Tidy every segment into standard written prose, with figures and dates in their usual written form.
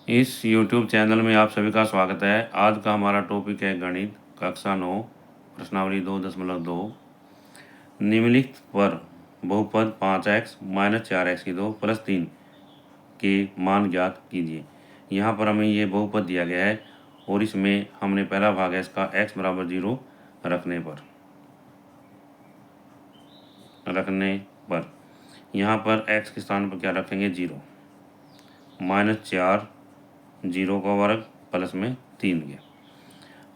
इस YouTube channel में आप सभी का स्वागत है। आज का हमारा टॉपिक है गणित कक्षा 9 प्रश्नावली 2.2। निम्नलिखित पर बहुपद 5x - 4x की 2 + 3 के मान ज्ञात कीजिए। यहाँ पर हमें ये बहुपद दिया गया है और इसमें हमने पहला भाग है इसका x = 0 रखने पर यहाँ पर x के स्थान पर क्या रखेंगे 0 -4 0 का वर्ग प्लस में 3 के।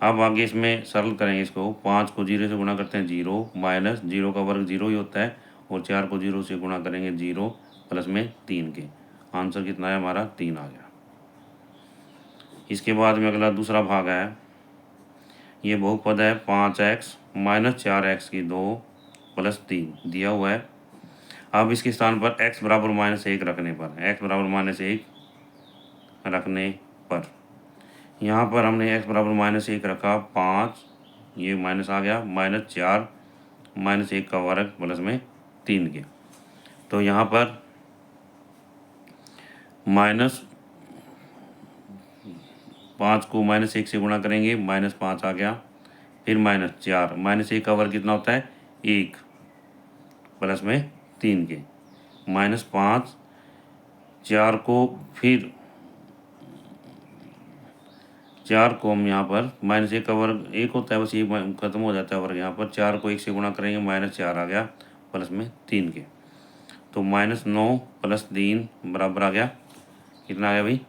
अब आगे इसमें सरल करेंगे इसको। 5 को 0 से गुणा करते हैं 0 माइनस 0 का वर्ग 0 ही होता है और 4 को 0 से गुणा करेंगे 0 प्लस में 3 के। आंसर कितना है हमारा 3 आ गया। इसके बाद में अगला दूसरा भाग है, ये बहुपद है 5x - 4x की 2 + 3 दिया हुआ है। अब इसके स्थान पर x बराबर -1 रखने पर रखने पर यहाँ पर हमने x बराबर -1 रखा 5, ये माइनस आ गया -4 -1 का वर्ग प्लस में 3 के। तो यहाँ पर -5 को -1 से गुणा करेंगे -5 आ गया, फिर -4 -1 का वर्ग कितना होता है 1 प्लस में 3 के। -5 4 को फिर 4 को हम यहाँ पर -1 का वर्ग 1 होता है, बस ये खत्म हो जाता है वर्ग। यहाँ पर 4 को 1 से गुणा करेंगे -4 आ गया प्लस में 3 के। तो -9 + 3 बराबर आ गया कितना आ गया भाई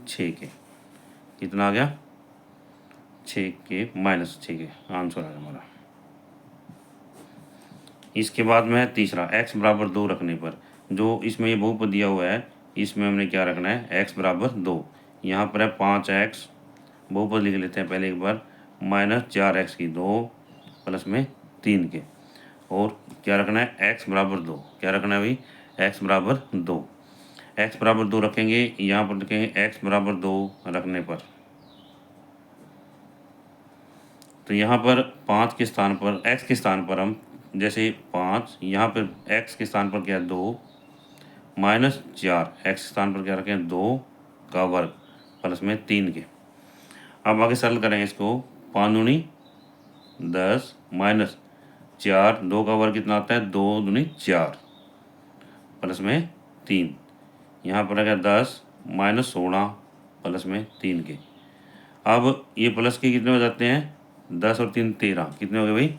6 के। कितना आ गया 6 के -6 के आंसर आ गया हमारा। इसके बाद में है तीसरा x बराबर 2 रखने पर। जो इसमें ये बहुपद दिया हुआ है इसमें हमने क्या रखना है x बराबर 2। यहाँ पर है 5x, बहुपद लिख लेते हैं पहले एक बार, -4x की 2 प्लस में 3 के। और क्या रखना है x बराबर 2। क्या रखना है भाई x बराबर 2। x बराबर 2 रखेंगे, यहाँ पर लिखेंगे x बराबर 2 रखने पर। तो यहाँ पर 5 के स्थान पर x के स्थान पर हम जैसे 5, यहाँ पर x के स्थान पर क्या 2 -4 x के स्थान पर क्या रखें 2 का वर्ग प्लस में 3 के। अब आगे सरल करेंगे इसको। 5 दूनी 10 -4 2 का वर्ग कितना आता है 2 दूनी 4 प्लस में 3। यहाँ पर आ गया 10 -16 प्लस में 3 के। अब ये प्लस के कितने हो जाते हैं 10 और 3 13। कितने हो गए भाई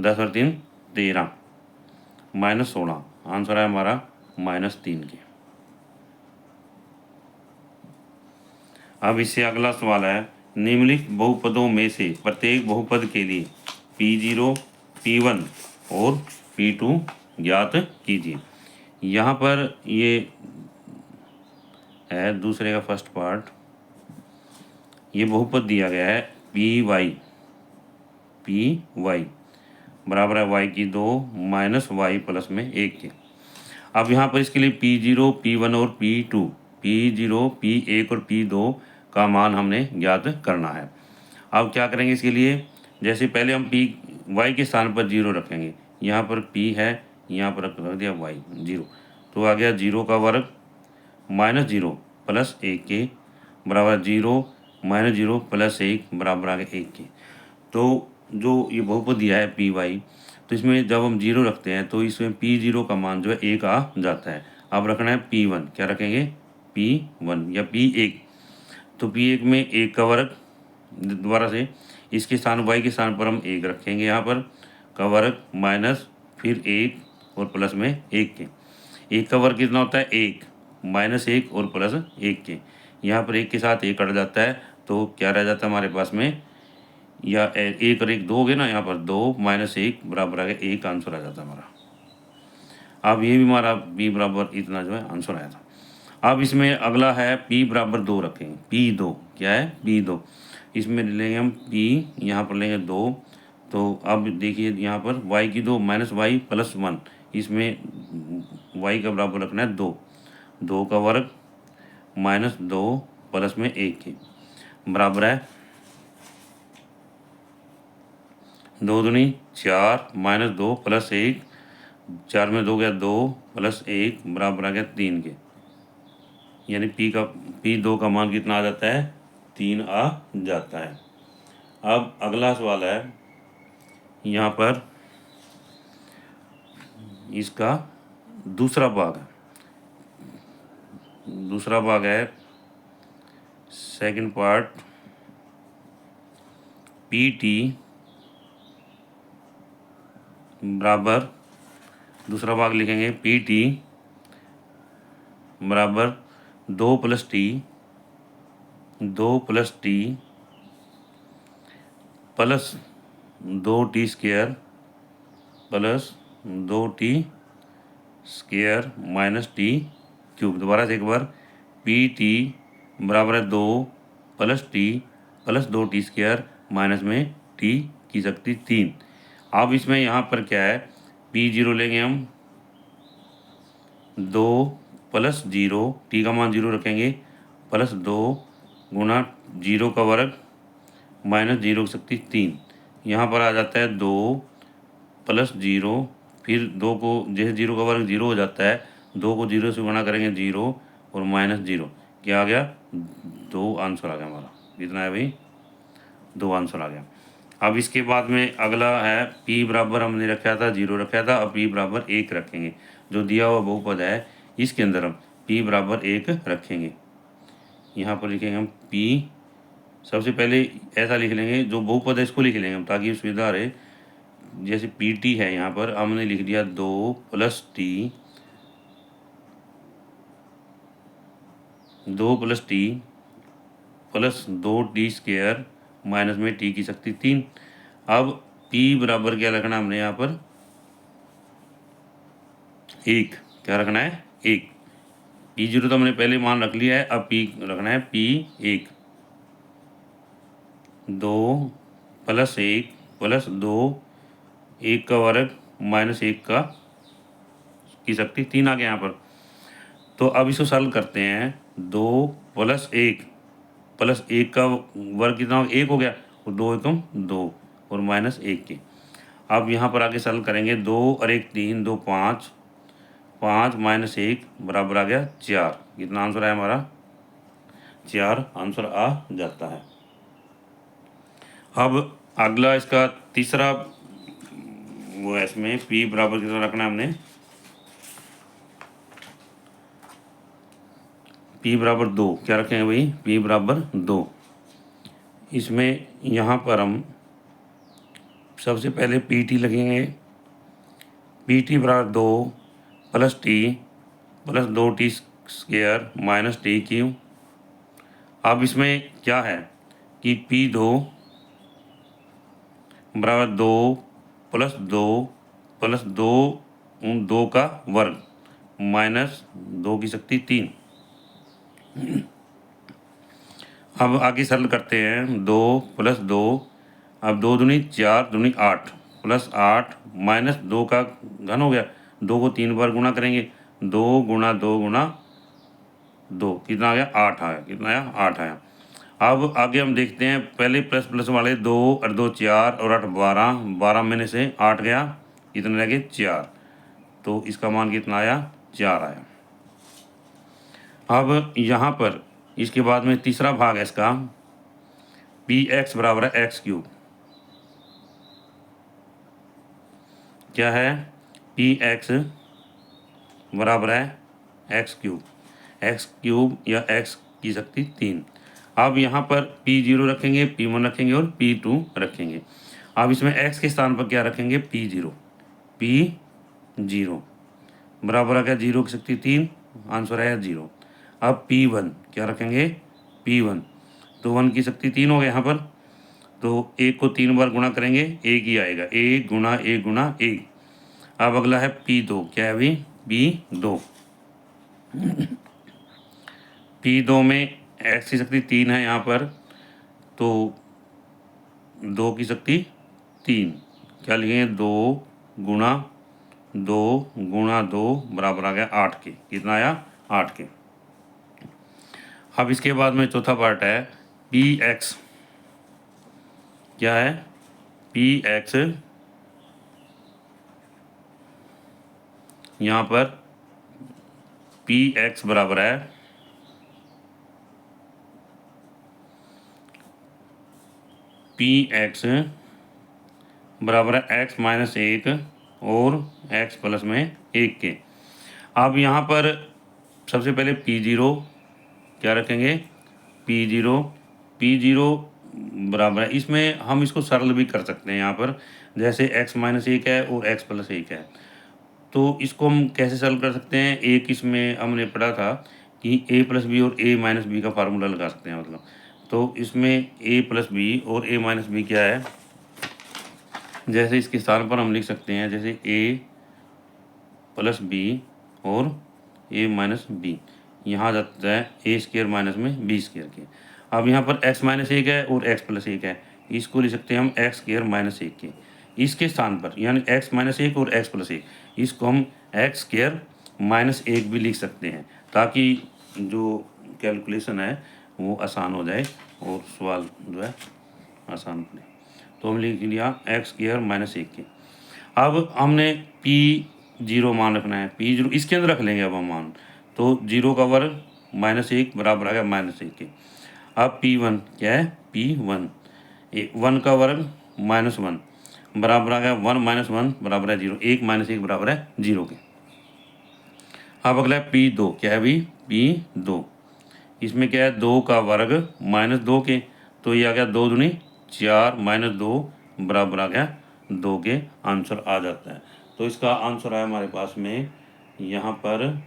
10 और 3 13 -16। आंसर है हमारा -3 के। अब इससे अगला सवाल है, निम्नलिखित बहुपदों में से प्रत्येक बहुपद के लिए P0 P1 और P2 ज्ञात कीजिए। यहाँ पर ये है दूसरे का फर्स्ट पार्ट। ये बहुपद दिया गया है पी वाई बराबर है y की 2 -y प्लस में 1 के। अब यहाँ पर इसके लिए P0 P1 और P2 P0 P1 और P2 का मान हमने ज्ञात करना है। अब क्या करेंगे इसके लिए, जैसे पहले हम y के स्थान पर 0 रखेंगे। यहाँ पर P है, यहाँ पर रख दिया y 0, तो आ गया 0 का वर्ग -0 प्लस 1 के बराबर 0 -0 प्लस 1 बराबर आ गया 1 के। तो जो ये बहुपद दिया है पी वाई, तो इसमें जब हम 0 रखते हैं तो इसमें P0 का मान जो है 1 आ जाता है। अब रखना है P1। क्या रखेंगे P1 या P1। तो P1 में 1 का वर्ग, दोबारा से इसके स्थान y के स्थान पर हम 1 रखेंगे, यहाँ पर का वर्ग माइनस फिर 1 और प्लस में 1 के। 1 का वर्ग कितना होता है 1 -1 और प्लस 1 के। यहाँ पर 1 के साथ 1 कट जाता है, तो क्या रह जाता है हमारे पास में, या 1 और 1 2 हो गए ना, यहाँ पर 2 -1 बराबर आ गया 1 आंसर आ जाता है हमारा। अब ये भी हमारा b बराबर इतना जो है आंसर आया था। अब इसमें अगला है p बराबर 2 रखेंगे। P2 क्या है P2, इसमें लेंगे हम p, यहाँ पर लेंगे 2। तो अब देखिए यहाँ पर y की 2 -y प्लस 1, इसमें y का बराबर रखना है 2 का वर्ग -2 प्लस में 1 के बराबर है 2 दूनी 4 -2 प्लस 1, 4 में 2 गया 2 प्लस 1 बराबर आ गया 3 के। यानी p का P2 का मान कितना आ जाता है, 3 आ जाता है। अब अगला सवाल है, यहाँ पर इसका दूसरा भाग है सेकंड पार्ट, PT बराबर, दूसरा भाग लिखेंगे PT बराबर 2 + T plus 2T square plus 2T square minus T cube. दोबारा से एक बार, PT बराबर है 2 + T plus 2T square minus में T की शक्ति 3। अब इसमें यहाँ पर क्या है, P0 लेंगे हम 2 + 0, T का मान 0 रखेंगे, प्लस 2 गुणा 0 का वर्ग माइनस 0 की शक्ति 3। यहाँ पर आ जाता है 2 + 0, फिर 2 को जैसे 0 का वर्ग 0 हो जाता है, 2 को 0 से गुणा करेंगे 0 और माइनस 0, क्या आ गया, 2 आंसर आ गया हमारा। कितना है भाई, 2 आंसर आ गया। अब इसके बाद में अगला है, P बराबर हमने रखा था 0 रखा था, अब P बराबर 1 रखेंगे। जो दिया हुआ बहुपद है इसके अंदर हम P बराबर 1 रखेंगे। यहाँ पर लिखेंगे हम P, सबसे पहले ऐसा लिख लेंगे, जो बहुपद है इसको लिख लेंगे हम ताकि सुविधा रहे। जैसे PT है, यहाँ पर हमने लिख दिया 2 + T 2 + T plus 2T square minus में T की शक्ति 3। अब P बराबर क्या रखना है हमने यहाँ पर, 1। क्या रखना है, 1। P0 तो हमने पहले मान रख लिया है, अब P रखना है P1। 2 + 1 प्लस 2, 1 का वर्ग माइनस 1 का की शक्ति 3 आ गया यहाँ पर। तो अब इसको सरल करते हैं, 2 + 1 प्लस 1 का वर्ग कितना हो, 1 हो गया, और 2 एकम 2 और माइनस 1 के। अब यहाँ पर आगे सरल करेंगे, 2 और 1 3, 2 5, 5 माइनस 1 बराबर आ गया 4। कितना आंसर है हमारा, 4 आंसर आ जाता है। अब अगला इसका तीसरा वो है, इसमें P बराबर कितना रखना है हमने, P बराबर 2। क्या रखेंगे भाई, P बराबर 2। इसमें यहाँ पर हम सबसे पहले PT लगेंगे, PT बराबर 2 + T plus 2T square minus T cube. अब इसमें क्या है कि P2 बराबर 2 + 2 प्लस 2 2 का वर्ग माइनस 2 की शक्ति 3। अब आगे सरल करते हैं, 2 + 2, अब 2 दूनी 4 दूनी 8 प्लस 8 माइनस 2 का घन हो गया, 2 को 3 बार गुणा करेंगे, 2 गुणा 2 गुणा 2, कितना आ गया, 8 आया। कितना आया, 8 आया। अब आगे हम देखते हैं, पहले प्लस प्लस वाले 2 और 2 4 और 8 12, 12 में से 8 गया, कितने लगे, 4। तो इसका मान कितना आया, 4 आया। अब यहाँ पर इसके बाद में तीसरा भाग है इसका, Px बराबर है x3। क्या है, Px बराबर है x3, x³ या x की शक्ति 3। अब यहाँ पर P0 रखेंगे, P1 रखेंगे और P2 रखेंगे। अब इसमें x के स्थान पर क्या रखेंगे, P0 बराबर आ गया 0 की शक्ति 3, आंसर है 0। अब P1 क्या रखेंगे, P1, तो 1 की शक्ति 3 हो गया यहाँ पर, तो 1 को 3 बार गुणा करेंगे, 1 ही आएगा, 1 गुणा 1 गुणा 1। अब अगला है P2, क्या है अभी, P2। P2 में x की शक्ति 3 है यहाँ पर, तो 2 की शक्ति 3, क्या लिखेंगे, 2 गुणा 2 गुणा 2 बराबर आ गया 8 के। कितना आया, 8 के। अब इसके बाद में चौथा पार्ट है, Px। क्या है, Px यहाँ पर Px बराबर है पी एक्स बराबर है एक्स माइनस एक और एक्स प्लस में एक के। अब यहाँ पर सबसे पहले P0 क्या रखेंगे, P0 बराबर है, इसमें हम इसको सरल भी कर सकते हैं। यहाँ पर जैसे x माइनस एक है और x प्लस एक है, तो इसको हम कैसे सरल कर सकते हैं। एक इसमें हमने पढ़ा था कि a प्लस बी और a माइनस बी का फार्मूला लगा सकते हैं, मतलब तो इसमें a प्लस बी और a माइनस बी क्या है, जैसे इसके स्थान पर हम लिख सकते हैं जैसे a प्लस बी और a माइनस बी, यहाँ जाता है ए स्क्र माइनस में बी स्क्र के। अब यहाँ पर x माइनस एक है और x प्लस एक है, इसको लिख सकते हैं हम एक्स स्क्र माइनस एक के। इसके स्थान पर यानी x माइनस एक और x प्लस एक, इसको हम एक्स स्क्र माइनस एक भी लिख सकते हैं, ताकि जो कैलकुलेशन है वो आसान हो जाए और सवाल जो है आसान बने। तो हम लिख लिया एक्स स्क्र माइनस एक के। अब हमने P0 मान रखना है, P0 इसके अंदर रख लेंगे अब हम मान, तो 0 का वर्ग माइनस एक बराबर आ गया माइनस एक के। अब P1 क्या है, P1 1 का वर्ग माइनस वन बराबर आ गया 1 माइनस वन बराबर है 0, 1 माइनस एक बराबर है 0 के। अब अगला है P2 क्या है अभी, P2 इसमें क्या है 2 का वर्ग माइनस 2 के, तो ये आ गया 2 दूनी 4 माइनस 2 बराबर आ गया 2 के, आंसर आ जाता है। तो इसका आंसर है हमारे पास में यहाँ पर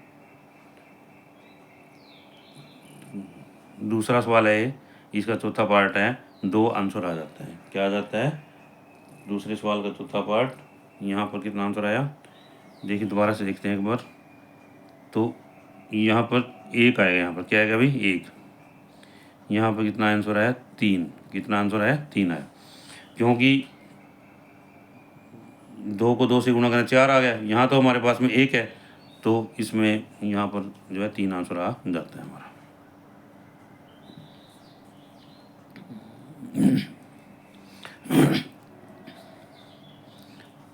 दूसरा सवाल है, इसका चौथा पार्ट है, 2 आंसर आ जाता है। क्या आ जाता है, दूसरे सवाल का चौथा पार्ट। यहाँ पर कितना आंसर आया, देखिए दोबारा से देखते हैं एक बार, तो यहाँ पर एक आएगा, यहाँ पर क्या आएगा भाई एक, यहाँ पर कितना आंसर आया 3, कितना आंसर आया 3 आया, क्योंकि 2 को 2 से गुणा करना 4 आ गया, यहाँ तो हमारे पास में 1 है, तो इसमें यहाँ पर जो है 3 आंसर आ जाता है हमारा।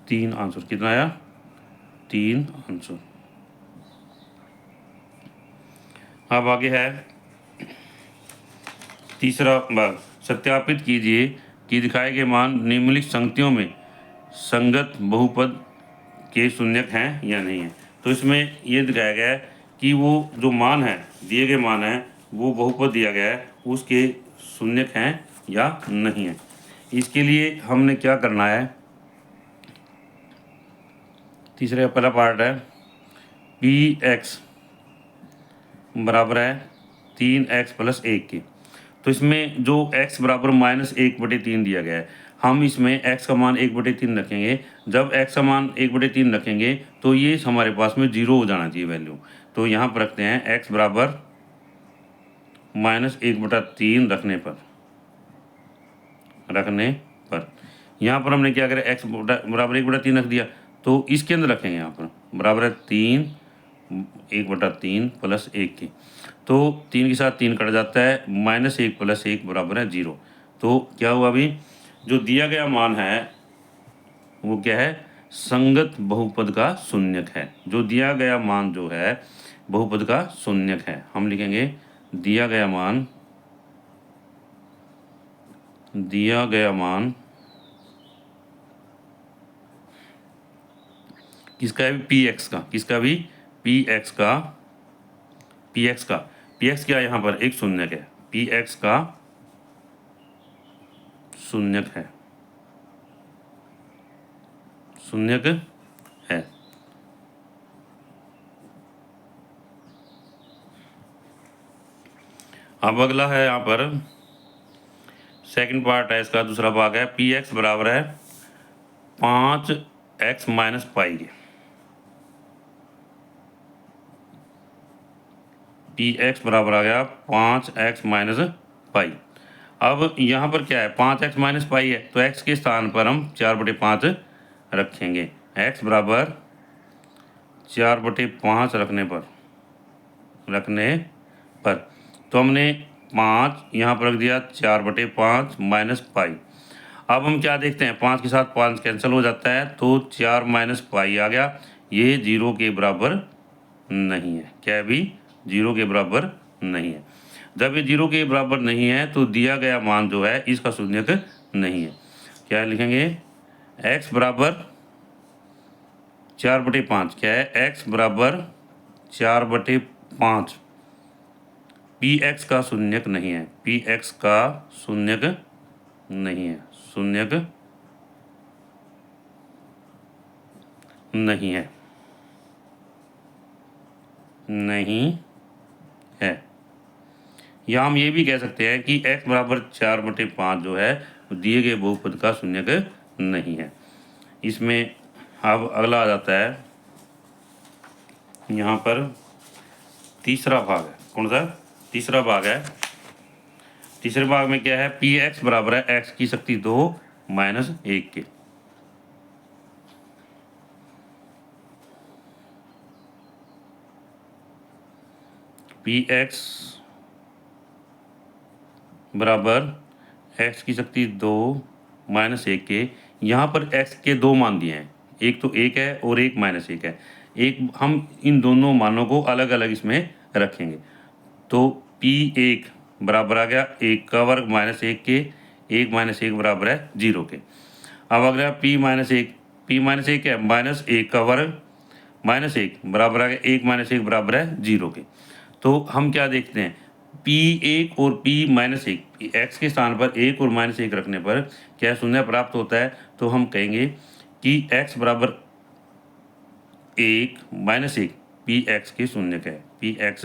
तीन आंसर कितना आया, 3 आंसर। अब आगे है तीसरा भाग, सत्यापित कीजिए कि दिखाए गए मान निम्नलिखित संगतियों में संगत बहुपद के शून्यक हैं या नहीं है। तो इसमें ये दिखाया गया है कि वो जो मान है, दिए गए मान है, वो बहुपद दिया गया है, उसके शून्यक हैं या नहीं है। इसके लिए हमने क्या करना है, तीसरे का पहला पार्ट है Px बराबर है 3x प्लस एक के। तो इसमें जो x बराबर माइनस 1/3 दिया गया है, हम इसमें x का मान 1/3 रखेंगे। जब x का मान 1/3 रखेंगे तो ये हमारे पास में 0 हो जाना चाहिए वैल्यू। तो यहाँ पर रखते हैं x बराबर माइनस 1/3 रखने पर यहाँ पर हमने क्या करें, x बराबर 1/3 रख दिया, तो इसके अंदर रखेंगे यहाँ पर बराबर है 3 1/3 प्लस एक के। तो 3 के साथ 3 कट जाता है, माइनस 1 प्लस 1 बराबर है 0। तो क्या हुआ अभी, जो दिया गया मान है वो क्या है, संगत बहुपद का शून्यक है। जो दिया गया मान जो है बहुपद का शून्यक है, हम लिखेंगे दिया गया मान किसका है, Px का, किसका भी Px क्या यहाँ पर एक शून्यक है, Px का शून्यक है अब अगला है यहाँ पर सेकंड पार्ट है, इसका दूसरा भाग है Px बराबर है 5x माइनस पाई के। Px बराबर आ गया 5x माइनस पाई। अब यहाँ पर क्या है, 5x माइनस पाई है, तो x के स्थान पर हम 4/5 रखेंगे। x बराबर 4/5 रखने पर तो हमने 5 यहाँ पर रख दिया, 4/5 माइनस पाई। अब हम क्या देखते हैं, 5 के साथ 5 कैंसिल हो जाता है, तो 4 माइनस पाई आ गया, ये 0 के बराबर नहीं है। क्या भी 0 के बराबर नहीं है। जब ये 0 के बराबर नहीं है तो दिया गया मान जो है इसका शून्यक नहीं है। क्या लिखेंगे? x बराबर 4/5। क्या है? x बराबर 4/5 पी एक्स का शून्यक नहीं है। पी एक्स का शून्यक नहीं है। शून्यक नहीं है। नहीं है। या हम ये भी कह सकते हैं कि x बराबर 4/5 जो है दिए गए बहुपद का शून्यक नहीं है। इसमें अब अगला आ जाता है, यहाँ पर तीसरा भाग है। कौन सा? तीसरा भाग है। तीसरे भाग में क्या है? पी एक्स बराबर है x की शक्ति 2 माइनस 1 के। पी एक्स बराबर x की शक्ति 2 माइनस 1 के। यहाँ पर x के दो मान दिए हैं, एक तो 1 है और एक -1 है। एक हम इन दोनों मानों को अलग अलग इसमें रखेंगे। तो P1 बराबर आ गया 1 का वर्ग -1 के। 1 - 1 बराबर है 0 के। अब अगला P-1। P-1 है -1 का वर्ग -1 बराबर आ गया 1 - 1 बराबर है 0 के। तो हम क्या देखते हैं? P1 और P-1 x के स्थान पर 1 और -1 रखने पर क्या शून्य प्राप्त होता है? तो हम कहेंगे कि x बराबर 1 -1 पी एक्स के शून्यक है। पी एक्स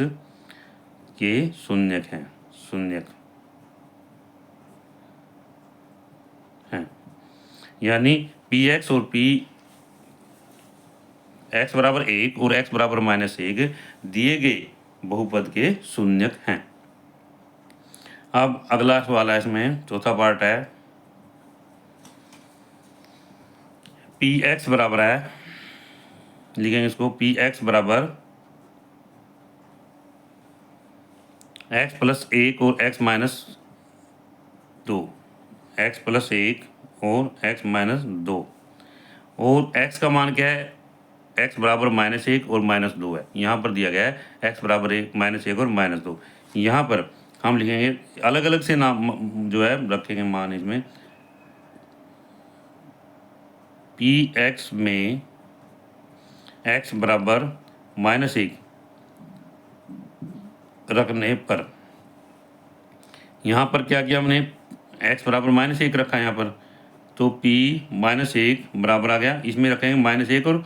के शून्यक हैं। शून्यक हैं। यानी पी एक्स और पी एक्स बराबर 1 और x बराबर -1 दिए गए बहुपद के शून्यक हैं। अब अगला सवाल है, इसमें चौथा पार्ट है। पी एक्स बराबर है, लिखेंगे इसको, पी एक्स बराबर x + 1 और x - 2। x + 1 और x - 2। और x का मान क्या है? x बराबर -1 और -2 है। यहाँ पर दिया गया है x बराबर -1 और -2। यहाँ पर हम लिखेंगे अलग अलग से नाम जो है रखेंगे मान इसमें। पी एक्स में x बराबर -1 रखने पर, यहाँ पर क्या किया हमने? x बराबर -1 रखा है यहाँ पर, तो P-1 बराबर आ गया। इसमें रखेंगे -1 और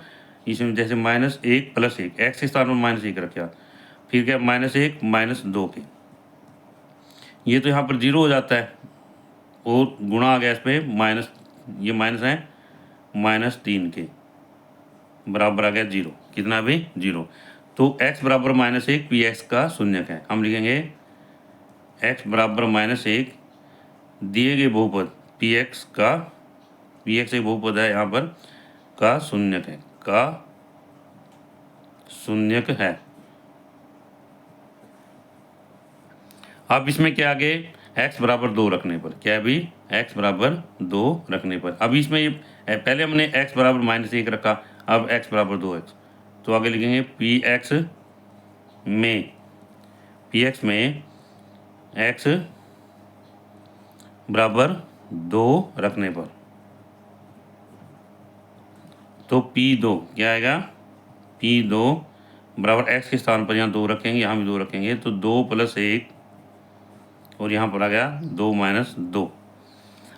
इसमें जैसे -1 + 1 x के स्थान पर -1 रखा। फिर क्या? -1 - 2 के। ये तो यहाँ पर 0 हो जाता है और गुणा आ गया इस पर माइनस, ये माइनस है -3 के बराबर आ गया 0। कितना भी? 0। तो x बराबर -1 पी एक्स का शून्यक है। हम लिखेंगे x बराबर -1 दिए गए बहुपद पी एक्स का, पी एक्स एक बहुपद है यहाँ पर, का शून्यक है। का शून्यक है। अब इसमें क्या आगे? x बराबर 2 रखने पर, क्या है भी? x बराबर 2 रखने पर। अब इसमें ये पहले हमने x बराबर -1 रखा, अब x बराबर 2x। तो आगे लिखेंगे पी एक्स में x बराबर 2 रखने पर, तो P2 क्या आएगा? P2 बराबर x के स्थान पर यहाँ 2 रखेंगे, यहाँ भी 2 रखेंगे, तो 2 + 1 और यहाँ पर आ गया 2 - 2।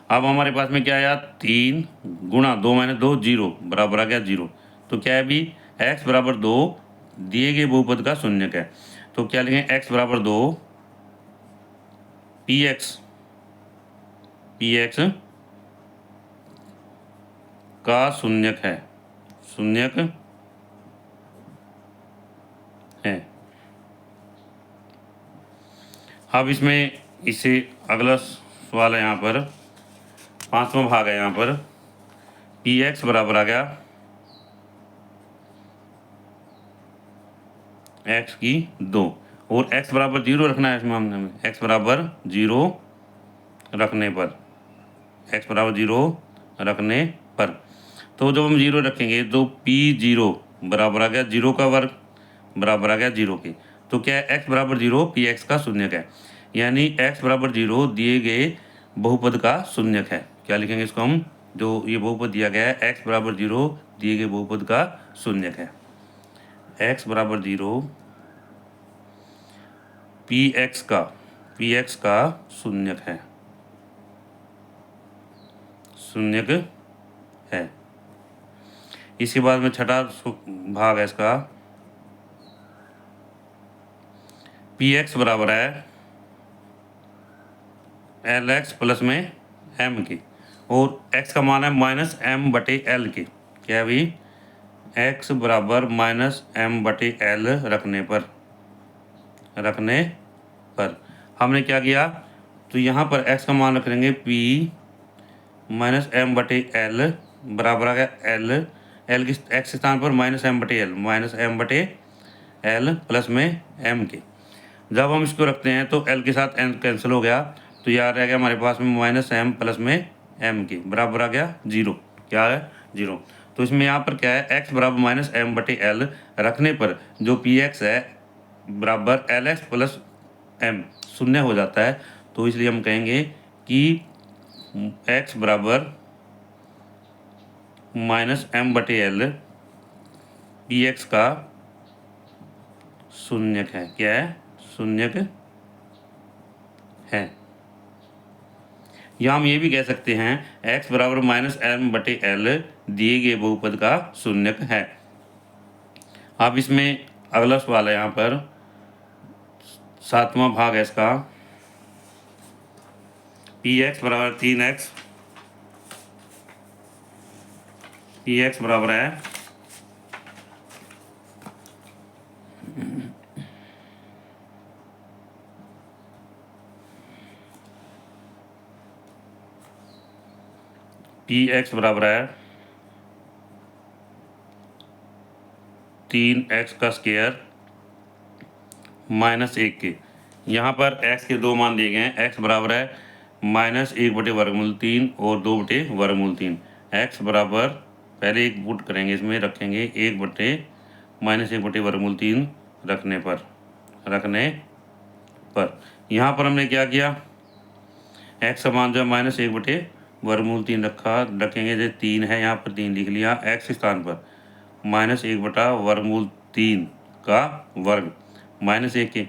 अब हमारे पास में क्या आया? 3 गुणा 2 - 2 0 बराबर आ गया 0। तो क्या है भी? x बराबर 2 दिए गए बहुपद का शून्यक है। तो क्या लिखेंगे? x बराबर 2 पी एक्स का शून्यक है। शून्यक है। अब इसमें इससे अगला सवाल है, यहाँ पर 5वां भाग है। यहाँ पर पी एक्स बराबर आ गया x की 2 और x बराबर 0 रखना है इसमें हमने, x बराबर 0 रखने पर, x बराबर 0 रखने पर। तो जब हम 0 रखेंगे तो P0 बराबर आ गया 0 का वर्ग बराबर आ गया 0 के। तो क्या है? x बराबर 0 पी एक्स का शून्यक है। यानी x बराबर 0 दिए गए बहुपद का शून्यक है। क्या लिखेंगे इसको हम, जो ये बहुपद दिया गया है x बराबर 0 दिए गए बहुपद का शून्यक है। x बराबर 0 px का शून्यक है, शून्यक है। इसके बाद में छठा भाग है इसका, px बराबर है lx प्लस में m के, और x का मान है माइनस m बटे l के। क्या है भाई, x बराबर माइनस m बटे l रखने पर हमने क्या किया, तो यहाँ पर x का मान रख लेंगे p माइनस m बटे l बराबर आ गया l की x के स्थान पर माइनस m बटे l, माइनस m बटे l प्लस में m के। जब हम इसको रखते हैं तो l के साथ n कैंसिल हो गया, तो यहाँ रह गया हमारे पास में माइनस m प्लस में m के बराबर आ गया 0। क्या है, 0। तो इसमें यहाँ पर क्या है, x बराबर माइनस m बटे l रखने पर जो px है बराबर lx प्लस m शून्य हो जाता है। तो इसलिए हम कहेंगे कि x बराबर माइनस m बटे l px का शून्यक है। क्या है, शून्यक है। या हम ये भी कह सकते हैं x बराबर माइनस m बटे l दिए गए बहुपद का शून्यक है। अब इसमें अगला सवाल है, यहाँ पर सातवां भाग है इसका, px बराबर 3x, px बराबर है px बराबर है 3x का स्क्वायर माइनस 1 के। यहाँ पर x के दो मान दिए गए हैं, x बराबर है माइनस 1 बटे वर्गमूल 3 और 2 बटे वर्गमूल 3। x बराबर पहले एक पुट करेंगे, इसमें रखेंगे 1 बटे माइनस 1 बटे वर्गमूल 3 रखने पर यहाँ पर हमने क्या किया, x का मान जो है माइनस 1 बटे वर्गमूल 3 रखेंगे, जो 3 है यहाँ पर 3 लिख लिया, x के स्थान पर माइनस 1 बटा वर्गमूल 3 का वर्ग माइनस 1 के,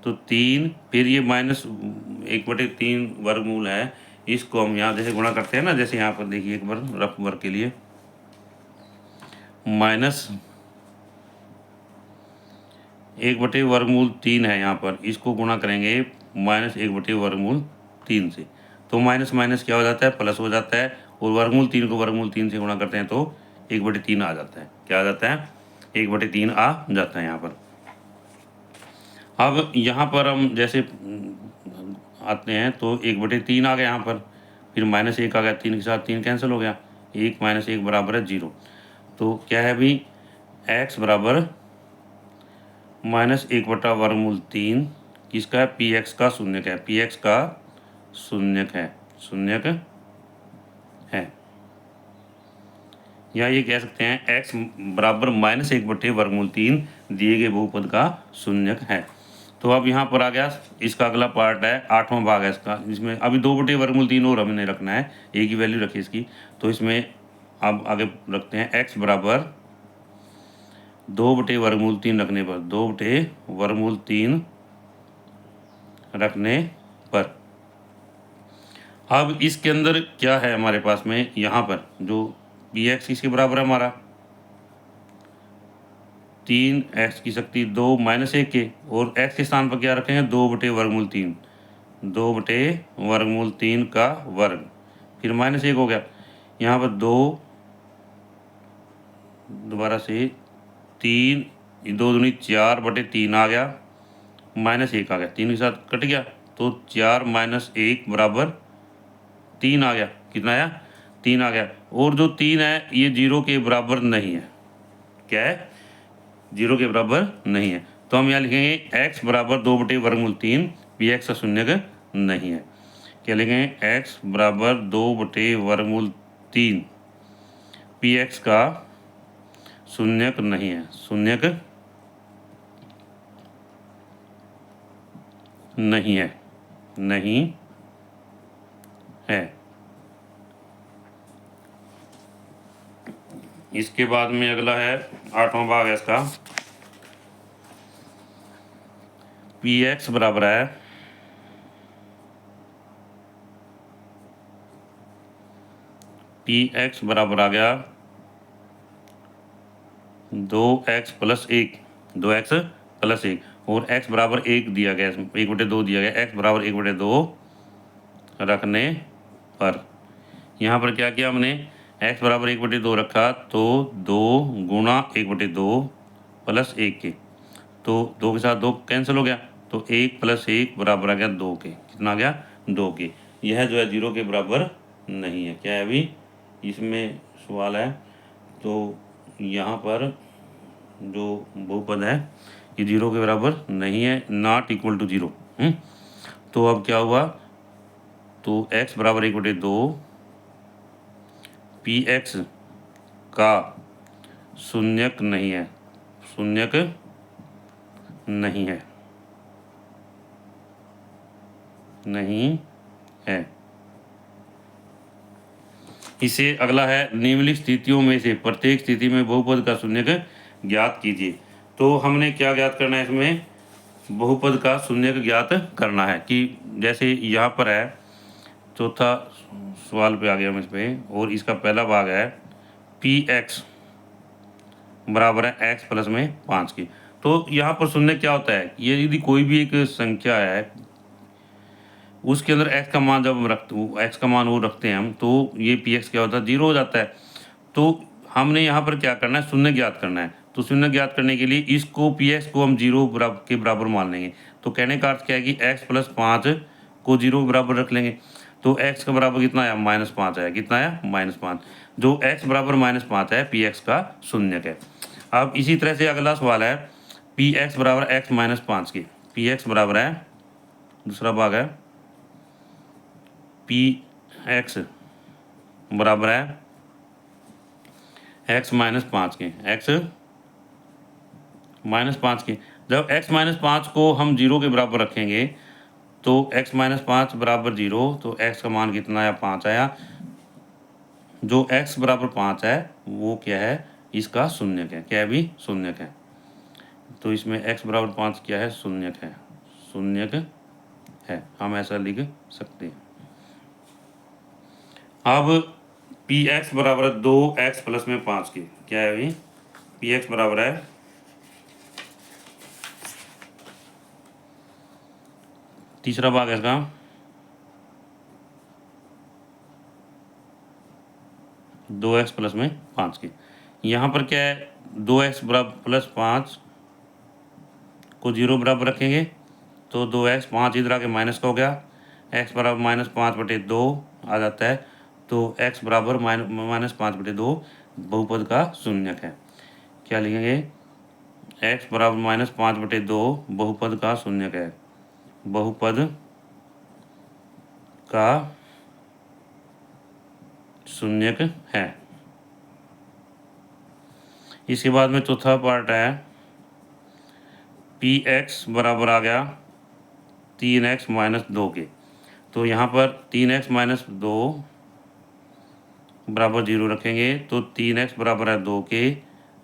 तो 3, फिर ये माइनस 1 बटे 3 वर्गमूल है, इसको हम यहाँ जैसे गुणा करते हैं ना, जैसे यहाँ पर देखिए एक बार रफ वर्ग के लिए, माइनस 1 बटे वर्गमूल 3 है यहाँ पर, इसको गुणा करेंगे माइनस 1 बटे वर्गमूल 3 से, तो माइनस माइनस क्या हो जाता है, प्लस हो जाता है, और वर्गमूल 3 को वर्गमूल 3 से गुणा करते हैं तो 1 बटे 3 आ जाता है। क्या आ जाता है, 1 बटे 3 आ जाता है यहाँ पर। अब यहाँ पर हम जैसे आते हैं तो 1 बटे 3 आ गया यहाँ पर, फिर माइनस 1 आ गया, 3 के साथ 3 कैंसिल हो गया, 1 माइनस 1 बराबर है 0। तो क्या है भाई, x बराबर माइनस 1 बटा वर्गमूल 3 किसका है, px का शून्यक है, px का शून्यक है। या ये कह सकते हैं x बराबर माइनस 1 बटे वर्गमूल 3 दिए गए बहुपद का शून्यक है। तो अब यहाँ पर आ गया इसका अगला पार्ट है, आठवां भाग है इसका, जिसमें अभी 2 बटे वर्गमूल 3 और हमें नहीं रखना है, एक ही वैल्यू रखी इसकी। तो इसमें अब आगे रखते हैं x बराबर 2 बटे वर्गमूल 3 रखने पर, 2 बटे वर्गमूल 3 रखने पर अब इसके अंदर क्या है हमारे पास में, यहाँ पर जो px इसके बराबर है हमारा 3x की शक्ति 2 माइनस 1 के, और x के स्थान पर क्या रखेंगे, 2 बटे वर्गमूल 3, 2 बटे वर्गमूल 3 का वर्ग, फिर माइनस 1 हो गया, यहाँ पर 2 दोबारा से 3, 2 दूनी 4 बटे 3 आ गया, माइनस 1 आ गया, 3 के साथ कट गया, तो 4 माइनस 1 बराबर 3 आ गया। कितना आया, 3 आ गया, और जो 3 है ये 0 के बराबर नहीं है। क्या है, 0 के बराबर नहीं है। तो हम यहाँ लिखेंगे x बराबर 2 बटे वर्गमूल 3 px का शून्यक नहीं है। क्या लिखेंगे, x बराबर 2 बटे वर्गमूल 3 px का शून्यक नहीं है, शून्यक नहीं है, नहीं है। इसके बाद में अगला है 8वां भाग है इसका। पी एक्स बराबर है पी एक्स बराबर आ गया 2x प्लस 1, 2x प्लस 1, और x बराबर 1 दिया गया, 1/2 दिया गया। x बराबर 1/2 रखने पर यहाँ पर क्या किया हमने, x बराबर 1/2 रखा तो 2 गुणा 1/2 प्लस 1 के, तो 2 के साथ 2 कैंसिल हो गया, तो 1 प्लस 1 बराबर आ गया 2 के। कितना आ गया, 2 के। यह जो है 0 के बराबर नहीं है। क्या है अभी इसमें सवाल है, तो यहाँ पर जो बहुपद है ये 0 के बराबर नहीं है, नॉट इक्वल टू 0। तो अब क्या हुआ, तो x बराबर 1/2 पी एक्स का शून्यक नहीं है, शून्यक नहीं है, नहीं है। इसे अगला है, निम्नलिखित स्थितियों में से प्रत्येक स्थिति में बहुपद का शून्यक ज्ञात कीजिए। तो हमने क्या ज्ञात करना है इसमें, बहुपद का शून्यक ज्ञात करना है। कि जैसे यहाँ पर है, चौथा सवाल पे आ गया हम इस पे, और इसका पहला भाग है पी एक्स बराबर है x प्लस में 5 की। तो यहाँ पर शून्य क्या होता है, ये यदि कोई भी एक संख्या है उसके अंदर x का मान जब हम x का मान वो रखते हैं हम, तो ये पी एक्स क्या होता है, 0 हो जाता है। तो हमने यहाँ पर क्या करना है, शून्य ज्ञात करना है। तो शून्य ज्ञात करने के लिए इसको पी एक्स को हम 0 के बराबर मान लेंगे। तो कहने का अर्थ क्या है कि x प्लस 5 को 0 के बराबर रख लेंगे। तो x का बराबर कितना आया, -5 आया। कितना आया, -5। जो x बराबर -5 है पी एक्स का शून्यक है। अब इसी तरह से अगला सवाल है पी एक्स बराबर x-5 की। पी एक्स बराबर है, दूसरा भाग है पी एक्स बराबर है x-5 के, x-5 के। जब x-5 को हम 0 के बराबर रखेंगे तो x-5 बराबर 0, तो x का मान कितना आया, 5 आया। जो x बराबर 5 है वो क्या है, इसका शून्यक है। क्या है भी, शून्यक है। तो इसमें x बराबर 5 क्या है, शून्यक है, शून्यक है। हम ऐसा लिख सकते हैं। अब पी एक्स बराबर 2x प्लस में 5 की। क्या है अभी, पी एक्स बराबर है तीसरा भाग है इसका 2x प्लस में 5 की। यहाँ पर क्या है, 2x बराबर प्लस 5 को 0 बराबर रखेंगे तो 2x, 5 इधर आके माइनस का हो गया, x बराबर -5/2 आ जाता है। तो x बराबर -5/2 बहुपद का शून्यक है। क्या लिखेंगे, x बराबर -5/2 बहुपद का शून्यक है, बहुपद का शून्यक है। इसके बाद में चौथा पार्ट है पी एक्स बराबर आ गया 3x - 2 के। तो यहाँ पर 3x - 2 बराबर 0 रखेंगे तो 3x बराबर है 2 के,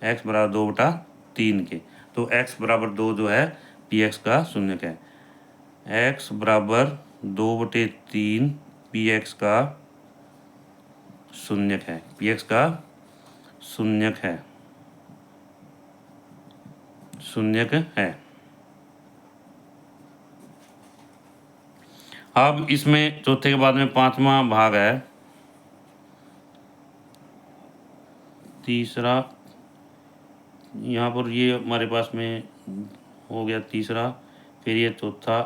x बराबर 2/3 के। तो x बराबर 2 जो है पी एक्स का शून्यक है। x बराबर 2/3 पी एक्स का शून्यक है, पी एक्स का शून्यक है, शून्यक है। अब इसमें चौथे के बाद में पांचवा भाग है तीसरा। यहाँ पर ये हमारे पास में हो गया तीसरा, फिर ये चौथा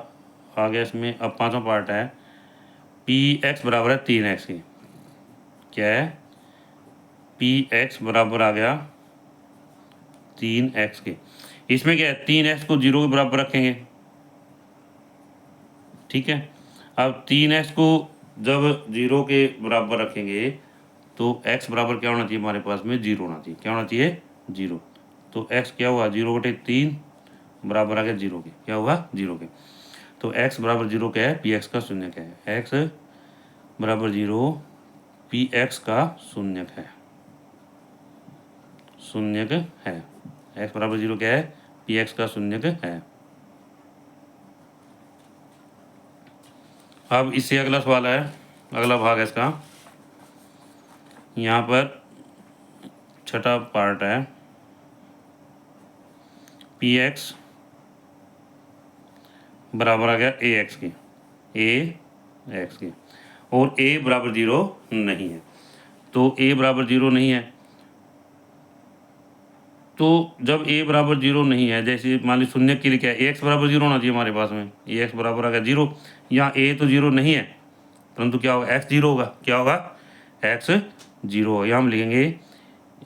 आ गया। इसमें अब पांचवा पार्ट है पी एक्स बराबर है 3x की। क्या है, पी एक्स बराबर आ गया 3x के। इसमें क्या है, 3x को 0 के बराबर रखेंगे, ठीक है। अब 3x को जब 0 के बराबर रखेंगे तो x बराबर क्या होना चाहिए, हमारे पास में 0 होना चाहिए। क्या होना चाहिए, 0। तो x क्या हुआ, 0/3 बराबर आ गया 0 के। क्या हुआ, 0 के। तो x बराबर 0 क्या है, पी एक्स का शून्यक है। x बराबर 0 पी एक्स का शून्यक है। शून्यक है। x बराबर 0 क्या है? पी एक्स का शून्यक है। अब इससे अगला सवाल है, अगला भाग है इसका, यहाँ पर छठा पार्ट है, पी एक्स बराबर आ गया ए एक्स के, ए एक्स के, और ए बराबर 0 नहीं है। तो ए बराबर 0 नहीं है, तो जब ए बराबर 0 नहीं है, जैसे मान ली शून्य के लिए क्या है, ए एक्स बराबर 0 होना चाहिए हमारे पास में, ए एक्स बराबर आ गया 0। यहाँ ए तो 0 नहीं है, परंतु क्या होगा, एक्स 0 होगा। क्या होगा? एक्स 0 होगा। यहाँ हम लिखेंगे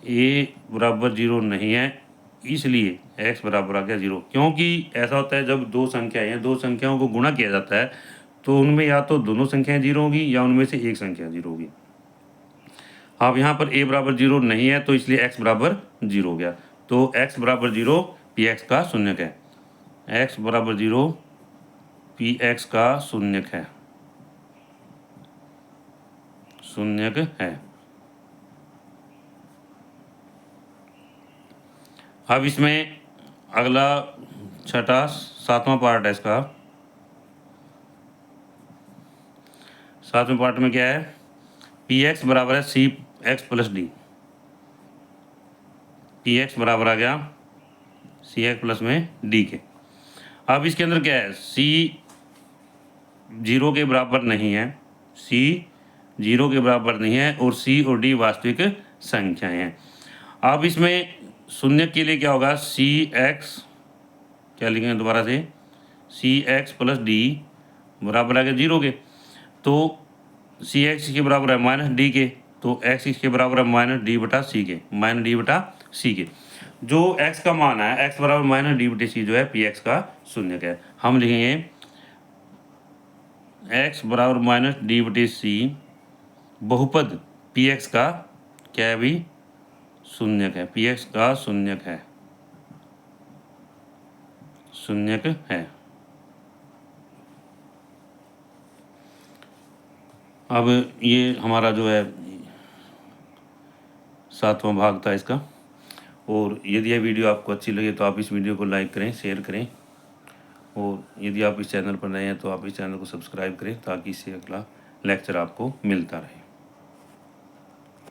ए बराबर 0 नहीं है, इसलिए एक्स बराबर आ गया 0। क्योंकि ऐसा होता है जब दो संख्याएं हैं, दो संख्याओं को गुणा किया जाता है, तो उनमें या तो दोनों संख्याएं 0 होगी या उनमें से एक संख्या 0 होगी। अब यहाँ पर ए बराबर 0 नहीं है, तो इसलिए एक्स बराबर 0 हो गया। तो एक्स बराबर 0 पी एक्स का शून्यक है। एक्स बराबर 0 पी एक्स का शून्यक है, शून्यक है। अब इसमें अगला छठा सातवां पार्ट है इसका। सातवें पार्ट में क्या है, पी एक्स बराबर है C X plus D. P X बराबर आ गया सी एक्स प्लस में डी के। अब इसके अंदर क्या है, सी 0 के बराबर नहीं है, सी 0 के बराबर नहीं है, और सी और डी वास्तविक संख्याएं हैं। अब इसमें शून्य के लिए क्या होगा, सी एक्स, क्या लिखेंगे दोबारा से, सी एक्स प्लस डी बराबर आ गया 0 के। तो सी एक्स के बराबर है माइनस डी के, तो एक्स इसके बराबर है माइनस डी बटा सी के, माइनस डी बटा सी के। जो एक्स का मान है, एक्स बराबर माइनस डी बटे सी, जो है पी एक्स का शून्यक है। हम लिखेंगे एक्स बराबर माइनस डी बटे सी बहुपद पी एक्स का क्या है भी, शून्यक है। पी एक्स का शून्यक है, शून्यक है। अब ये हमारा जो है सातवां भाग था इसका। और यदि यह वीडियो आपको अच्छी लगे तो आप इस वीडियो को लाइक करें, शेयर करें, और यदि आप इस चैनल पर नए हैं तो आप इस चैनल को सब्सक्राइब करें, ताकि इससे अगला लेक्चर आपको मिलता रहे।